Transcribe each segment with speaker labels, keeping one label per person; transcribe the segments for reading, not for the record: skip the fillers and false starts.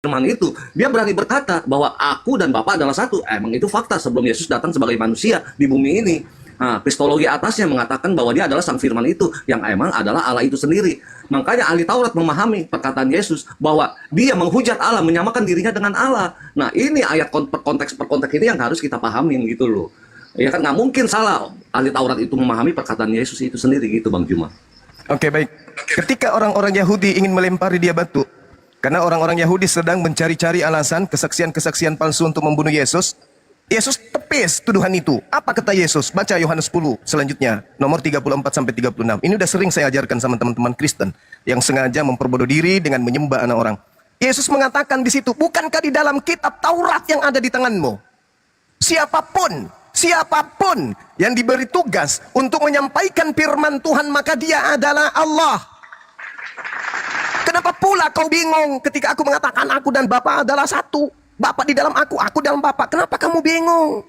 Speaker 1: firman itu, dia berani berkata bahwa aku dan Bapa adalah satu. Emang itu fakta sebelum Yesus datang sebagai manusia di bumi ini. Nah, kristologi atasnya mengatakan bahwa dia adalah sang firman itu, yang emang adalah Allah itu sendiri. Makanya ahli Taurat memahami perkataan Yesus bahwa dia menghujat Allah, menyamakan dirinya dengan Allah. Nah, ini ayat per konteks ini yang harus kita pahamin gitu loh. Ya kan, nggak mungkin salah ahli Taurat itu memahami perkataan Yesus itu sendiri gitu, Bang Juma.
Speaker 2: Oke, baik. Ketika orang-orang Yahudi ingin melempari dia batu, karena orang-orang Yahudi sedang mencari-cari alasan, kesaksian-kesaksian palsu untuk membunuh Yesus, Yesus tepis tuduhan itu. Apa kata Yesus? Baca Yohanes 10 selanjutnya, nomor 34-36. Ini udah sering saya ajarkan sama teman-teman Kristen yang sengaja memperbodoh diri dengan menyembah anak orang. Yesus mengatakan di situ, bukankah di dalam kitab Taurat yang ada di tanganmu? Siapapun yang diberi tugas untuk menyampaikan firman Tuhan, maka dia adalah Allah. Kenapa pula kau bingung ketika aku mengatakan aku dan Bapa adalah satu? Bapa di dalam aku dalam Bapa. Kenapa kamu bingung?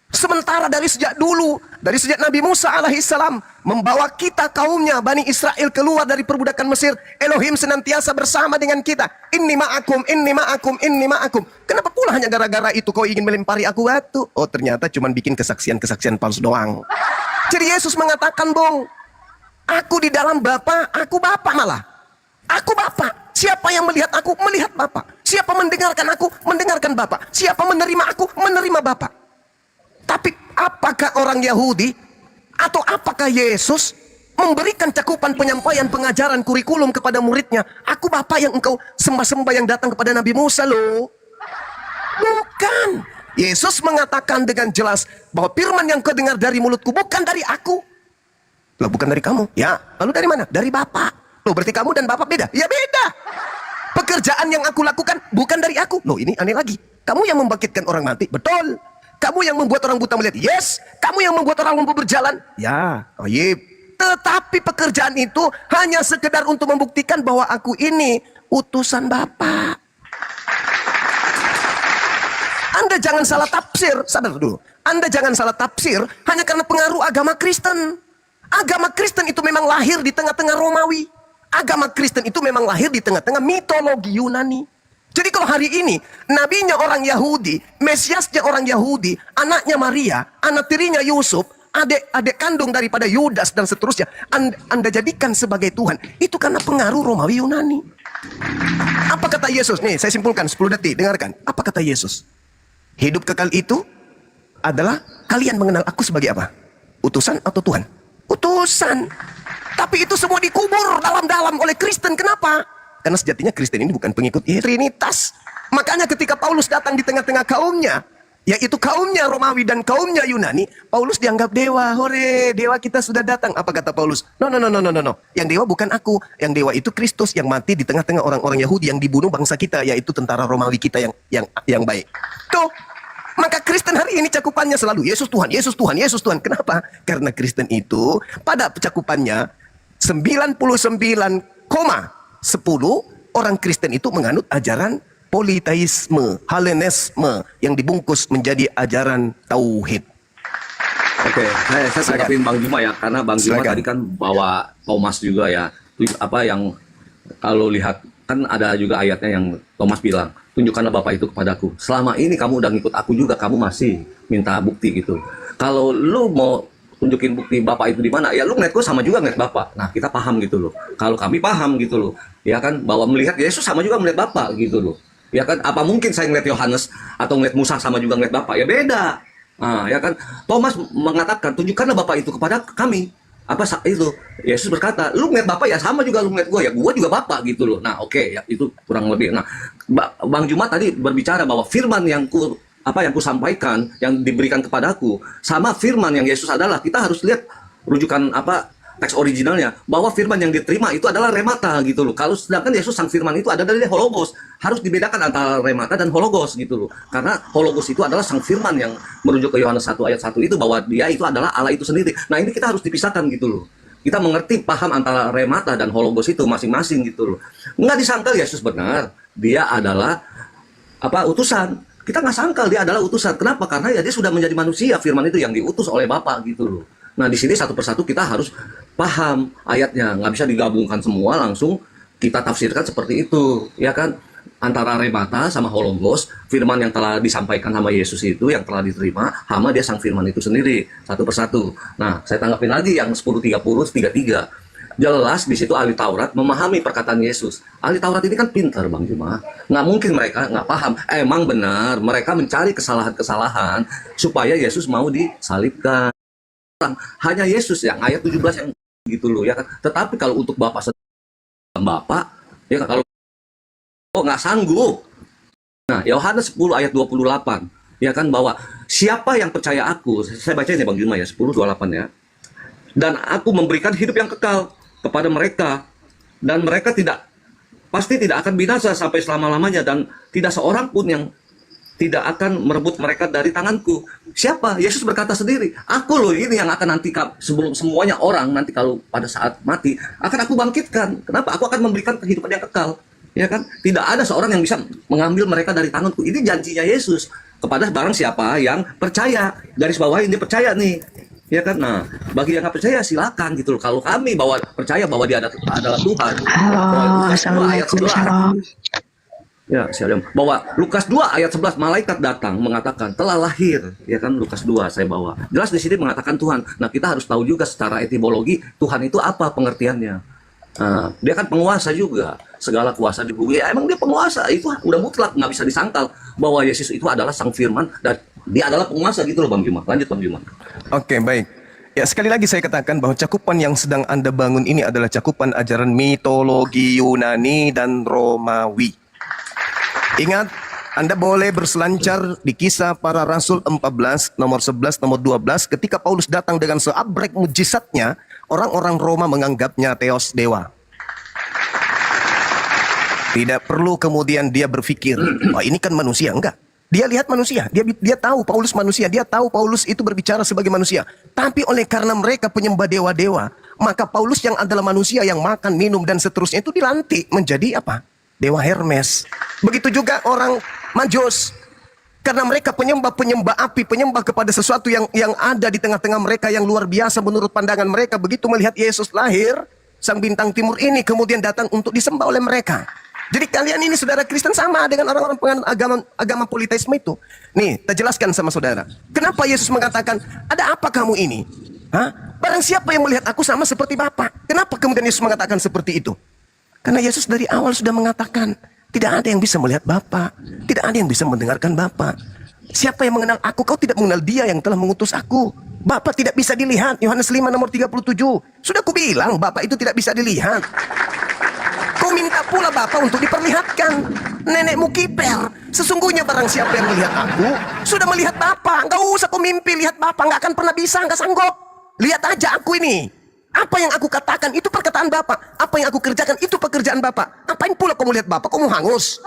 Speaker 2: Sementara dari sejak dulu, dari sejak Nabi Musa alaihissalam membawa kita kaumnya Bani Israel keluar dari perbudakan Mesir, Elohim senantiasa bersama dengan kita. Inni ma'akum, inni ma'akum, inni ma'akum. Kenapa pula hanya gara-gara itu kau ingin melempari aku batu? Oh, ternyata cuma bikin kesaksian-kesaksian palsu doang. Jadi Yesus mengatakan, Bung, aku di dalam Bapa, aku Bapa malah. Aku Bapa. Siapa yang melihat aku, melihat Bapa. Siapa mendengarkan aku, mendengarkan Bapa. Siapa menerima aku, menerima Bapa. Tapi apakah orang Yahudi atau apakah Yesus memberikan cakupan penyampaian pengajaran kurikulum kepada muridnya? Aku Bapa yang engkau sembah-sembah yang datang kepada Nabi Musa loh. Bukan. Yesus mengatakan dengan jelas bahwa firman yang kau dengar dari mulutku bukan dari aku. Loh, bukan dari kamu. Ya, lalu dari mana? Dari Bapa. Loh, berarti kamu dan Bapa beda? Ya beda. Pekerjaan yang aku lakukan bukan dari aku. Loh, ini aneh lagi. Kamu yang membangkitkan orang mati? Betul. Kamu yang membuat orang buta melihat? Yes. Kamu yang membuat orang lumpuh berjalan? Ya. Oh, iya. Tetapi pekerjaan itu hanya sekedar untuk membuktikan bahwa aku ini utusan Bapa. Anda jangan salah tafsir. Sabar dulu. Anda jangan salah tafsir hanya karena pengaruh agama Kristen. Agama Kristen itu memang lahir di tengah-tengah Romawi. Agama Kristen itu memang lahir di tengah-tengah mitologi Yunani. Jadi kalau hari ini nabinya orang Yahudi, Mesiasnya orang Yahudi, anaknya Maria, anak tirinya Yusuf, adik kandung daripada Yudas dan seterusnya, anda jadikan sebagai Tuhan, itu karena pengaruh Romawi Yunani. Apa kata Yesus? Nih saya simpulkan 10 detik, dengarkan. Apa kata Yesus? Hidup kekal itu adalah kalian mengenal aku sebagai apa? Utusan atau Tuhan? Utusan. Tapi itu semua dikubur dalam-dalam oleh Kristen. Kenapa? Karena sejatinya Kristen ini bukan pengikut Trinitas. Makanya ketika Paulus datang di tengah-tengah kaumnya, yaitu kaumnya Romawi dan kaumnya Yunani, Paulus dianggap dewa. Hore, dewa kita sudah datang. Apa kata Paulus? No. Yang dewa bukan aku. Yang dewa itu Kristus yang mati di tengah-tengah orang-orang Yahudi yang dibunuh bangsa kita, yaitu tentara Romawi kita yang baik. Tuh. Maka Kristen hari ini cakupannya selalu Yesus Tuhan, Yesus Tuhan, Yesus Tuhan. Kenapa? Karena Kristen itu pada cakupannya 99,10 orang Kristen itu menganut ajaran politeisme, Helenisme yang dibungkus menjadi ajaran tauhid.
Speaker 1: Oke, saya tanggapin Bang Juma ya, karena Bang Juma tadi kan bawa Thomas juga ya. Apa yang kalau lihat kan ada juga ayatnya yang Thomas bilang, tunjukkanlah Bapa itu kepadaku. Selama ini kamu udah ngikut aku juga, kamu masih minta bukti gitu. Kalau lu mau tunjukin bukti Bapa itu di mana, ya lu ngeliat gue sama juga ngeliat Bapa. Nah, kita paham gitu loh. Kalau kami paham gitu loh, ya kan, bahwa melihat Yesus sama juga melihat Bapa gitu loh. Ya kan, apa mungkin saya ngeliat Yohanes atau ngeliat Musa sama juga ngeliat Bapa? Ya beda. Nah, ya kan, Thomas mengatakan, tunjukkanlah Bapa itu kepada kami. Apa itu? Yesus berkata, lu ngeliat Bapa ya sama juga lu ngeliat gue, ya gue juga Bapa gitu loh. Nah, oke, ya itu kurang lebih. Nah, Bang Juma tadi berbicara bahwa firman yang ku sampaikan, yang diberikan kepadaku, sama firman yang Yesus adalah, kita harus lihat rujukan teks originalnya, bahwa firman yang diterima itu adalah remata gitu loh. Kalau sedangkan Yesus sang firman itu ada dari hologos. Harus dibedakan antara remata dan hologos gitu loh. Karena hologos itu adalah sang firman yang merujuk ke Yohanes 1 ayat 1 itu, bahwa dia itu adalah Allah itu sendiri. Nah, ini kita harus dipisahkan gitu loh. Kita mengerti, paham antara remata dan hologos itu masing-masing gitu loh. Nggak disangkal Yesus benar, dia adalah utusan. Kita nggak sangkal dia adalah utusan. Kenapa? Karena ya dia sudah menjadi manusia, firman itu yang diutus oleh Bapa gitu loh. Nah, di sini satu persatu kita harus paham ayatnya, nggak bisa digabungkan semua langsung kita tafsirkan seperti itu, ya kan? antara remata sama hologos, firman yang telah disampaikan sama Yesus itu, yang telah diterima, sama dia sang firman itu sendiri, satu persatu. Nah, saya tanggapin lagi yang 10:30, 33. Jelas di situ ahli Taurat memahami perkataan Yesus. Ahli Taurat ini kan pintar, Bang Juma. Nggak mungkin mereka nggak paham. Emang benar, mereka mencari kesalahan-kesalahan supaya Yesus mau disalibkan. Hanya Yesus yang ayat 17 yang gitu loh, ya kan. Tetapi kalau untuk Bapak, ya kan, kalau nggak sanggup. Nah, Yohanes 10 ayat 28, ya kan, bahwa siapa yang percaya aku, saya baca ini Bang Juma ya, 10:28 ya. Dan aku memberikan hidup yang kekal kepada mereka, dan mereka pasti tidak akan binasa sampai selama-lamanya, dan tidak seorang pun yang tidak akan merebut mereka dari tanganku. Siapa? Yesus berkata sendiri, aku loh ini yang akan nanti, sebelum semuanya orang nanti kalau pada saat mati akan aku bangkitkan. Kenapa? Aku akan memberikan kehidupan yang kekal. Ya kan? Tidak ada seorang yang bisa mengambil mereka dari tanganku. Ini janjinya Yesus kepada barang siapa yang percaya. Garis bawahi dia percaya nih. Ya kan? Nah, bagi yang nggak percaya silakan gitu loh. Kalau kami percaya bahwa dia adalah Tuhan.
Speaker 3: Halo, Assalamualaikum. Shalom.
Speaker 1: Ya, shalom. Bahwa Lukas 2 ayat 11, malaikat datang mengatakan telah lahir, ya kan, Lukas 2 saya bawa. Jelas di sini mengatakan Tuhan. Nah, kita harus tahu juga secara etimologi Tuhan itu apa pengertiannya. Nah, dia kan penguasa juga, segala kuasa di bumi. Ya, emang dia penguasa, itu udah mutlak, nggak bisa disangkal bahwa Yesus itu adalah sang firman dan dia adalah penguasa gitu loh Bang Juma. Lanjut Bang Juma.
Speaker 2: Oke, baik. Ya, sekali lagi saya katakan bahwa cakupan yang sedang Anda bangun ini adalah cakupan ajaran mitologi Yunani dan Romawi. Ingat, Anda boleh berselancar di Kisah Para Rasul 14, nomor 11, nomor 12. Ketika Paulus datang dengan seabrek mujizatnya, orang-orang Roma menganggapnya Theos, dewa. Tidak perlu kemudian dia berpikir, oh ini kan manusia. Enggak. Dia lihat manusia, dia tahu Paulus manusia, dia tahu Paulus itu berbicara sebagai manusia. Tapi oleh karena mereka penyembah dewa-dewa, maka Paulus yang adalah manusia yang makan, minum, dan seterusnya itu dilantik menjadi apa? Dewa Hermes. Begitu juga orang Majus. Karena mereka penyembah api, penyembah kepada sesuatu yang ada di tengah-tengah mereka yang luar biasa menurut pandangan mereka. Begitu melihat Yesus lahir, sang bintang timur ini kemudian datang untuk disembah oleh mereka. Jadi kalian ini saudara Kristen sama dengan orang-orang penganut agama politeisme itu. Nih, kita jelaskan sama saudara. Kenapa Yesus mengatakan, ada apa kamu ini? Hah? Barang siapa yang melihat aku sama seperti Bapa. Kenapa kemudian Yesus mengatakan seperti itu? Karena Yesus dari awal sudah mengatakan, tidak ada yang bisa melihat Bapa, tidak ada yang bisa mendengarkan Bapa. Siapa yang mengenal aku, kau tidak mengenal dia yang telah mengutus aku. Bapa tidak bisa dilihat, Yohanes 5 nomor 37. Sudah aku bilang, Bapa itu tidak bisa dilihat. Kau minta pula Bapa untuk diperlihatkan. Nenekmu kiper. Sesungguhnya barang siapa yang melihat aku, sudah melihat Bapa. Enggak usah kau mimpi lihat Bapa, enggak akan pernah bisa, enggak sanggup. Lihat aja aku ini. Apa yang aku katakan itu perkataan Bapa. Apa yang aku kerjakan itu pekerjaan Bapa. Apain pula kau melihat Bapa? Kau mau hangus?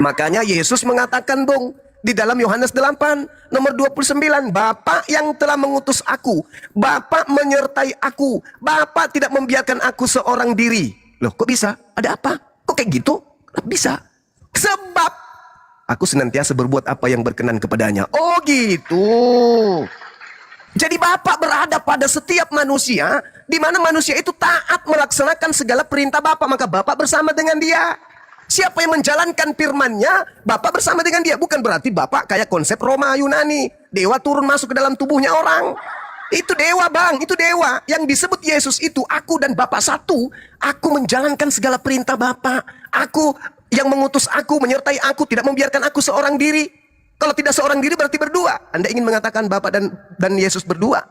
Speaker 2: Makanya Yesus mengatakan dong di dalam Yohanes 8 nomor 29, Bapa yang telah mengutus aku, Bapa menyertai aku, Bapa tidak membiarkan aku seorang diri. Loh, kok bisa? Ada apa? Kok kayak gitu? Bisa. Sebab aku senantiasa berbuat apa yang berkenan kepadanya. Oh gitu. Jadi Bapa berada pada setiap manusia, di mana manusia itu taat melaksanakan segala perintah Bapa, maka Bapa bersama dengan dia. Siapa yang menjalankan firman-Nya, Bapa bersama dengan dia. Bukan berarti Bapa kayak konsep Roma Yunani, dewa turun masuk ke dalam tubuhnya orang. Itu dewa bang, itu dewa. Yang disebut Yesus itu, aku dan Bapa satu. Aku menjalankan segala perintah Bapa. Aku yang mengutus aku, menyertai aku, tidak membiarkan aku seorang diri. Kalau tidak seorang diri berarti berdua. Anda ingin mengatakan Bapa dan Yesus berdua?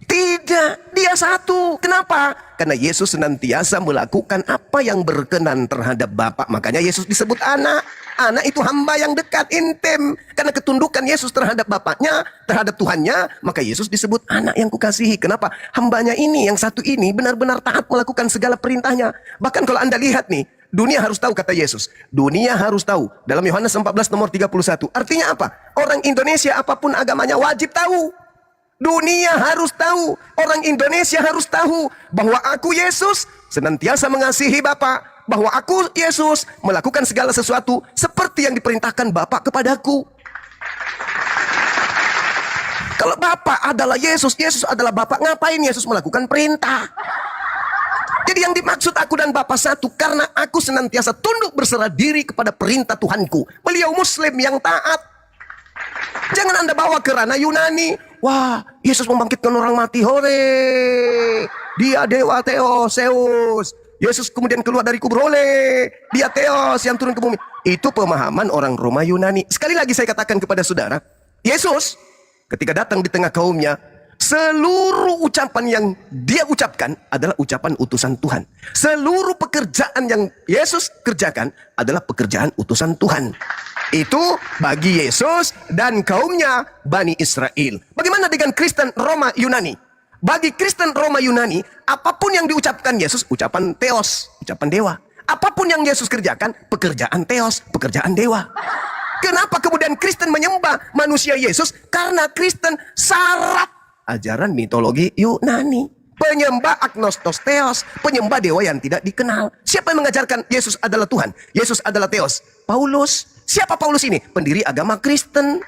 Speaker 2: Tidak, dia satu. Kenapa? Karena Yesus senantiasa melakukan apa yang berkenan terhadap Bapa. Makanya Yesus disebut anak. Anak itu hamba yang dekat, intim. Karena ketundukan Yesus terhadap Bapaknya, terhadap Tuhannya, maka Yesus disebut anak yang kukasihi. Kenapa? Hambanya ini, yang satu ini, benar-benar taat melakukan segala perintahnya. Bahkan kalau Anda lihat nih, dunia harus tahu, kata Yesus. Dunia harus tahu. Dalam Yohanes 14 nomor 31. Artinya apa? Orang Indonesia apapun agamanya wajib tahu. Dunia harus tahu. Orang Indonesia harus tahu bahwa aku Yesus senantiasa mengasihi Bapa. Bahwa aku Yesus melakukan segala sesuatu seperti yang diperintahkan Bapa kepadaku. Kalau Bapa adalah Yesus, Yesus adalah Bapa, ngapain Yesus melakukan perintah? Jadi yang dimaksud aku dan Bapa satu, karena aku senantiasa tunduk berserah diri kepada perintah Tuhanku. Beliau Muslim yang taat. Jangan Anda bawa ke ranah Yunani. Wah, Yesus membangkitkan orang mati. Hore. Dia dewa Theos, Zeus. Yesus kemudian keluar dari kubur. Ole. Dia Theos yang turun ke bumi. Itu pemahaman orang Roma Yunani. Sekali lagi saya katakan kepada saudara, Yesus ketika datang di tengah kaumnya, seluruh ucapan yang dia ucapkan adalah ucapan utusan Tuhan. Seluruh pekerjaan yang Yesus kerjakan adalah pekerjaan utusan Tuhan. Itu bagi Yesus dan kaumnya Bani Israel. Bagaimana dengan Kristen Roma Yunani? Bagi Kristen Roma Yunani, apapun yang diucapkan Yesus, ucapan Theos, ucapan dewa. Apapun yang Yesus kerjakan, pekerjaan Theos, pekerjaan dewa. Kenapa kemudian Kristen menyembah manusia Yesus? Karena Kristen syarat ajaran mitologi Yunani. Penyembah agnostos Theos, penyembah dewa yang tidak dikenal. Siapa yang mengajarkan Yesus adalah Tuhan? Yesus adalah Theos? Paulus. Siapa Paulus ini? Pendiri agama Kristen.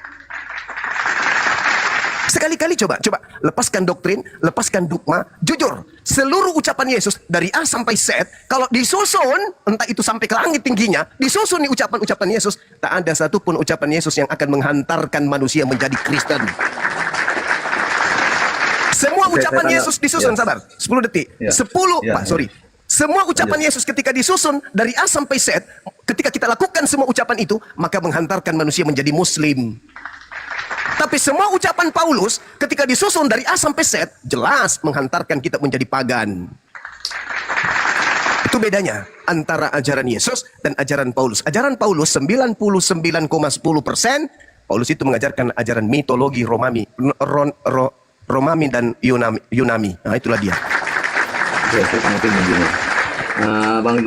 Speaker 2: Sekali-kali coba lepaskan doktrin, lepaskan dogma, jujur. Seluruh ucapan Yesus dari A sampai Z, kalau disusun, entah itu sampai ke langit tingginya, disusun nih ucapan-ucapan Yesus, tak ada satupun ucapan Yesus yang akan menghantarkan manusia menjadi Kristen. Semua ucapan Yesus disusun, sabar, 10 detik. 10, Pak, sorry. Semua ucapan Yesus ketika disusun dari A sampai Z, ketika kita lakukan semua ucapan itu, maka menghantarkan manusia menjadi Muslim. Tapi semua ucapan Paulus ketika disusun dari A sampai Z, jelas menghantarkan kita menjadi pagan. Itu bedanya antara ajaran Yesus dan ajaran Paulus. Ajaran Paulus 99,10%, Paulus itu mengajarkan ajaran mitologi Romani dan Yunani. Nah, itulah dia.
Speaker 1: Oke, saya tanggapi begini. Bang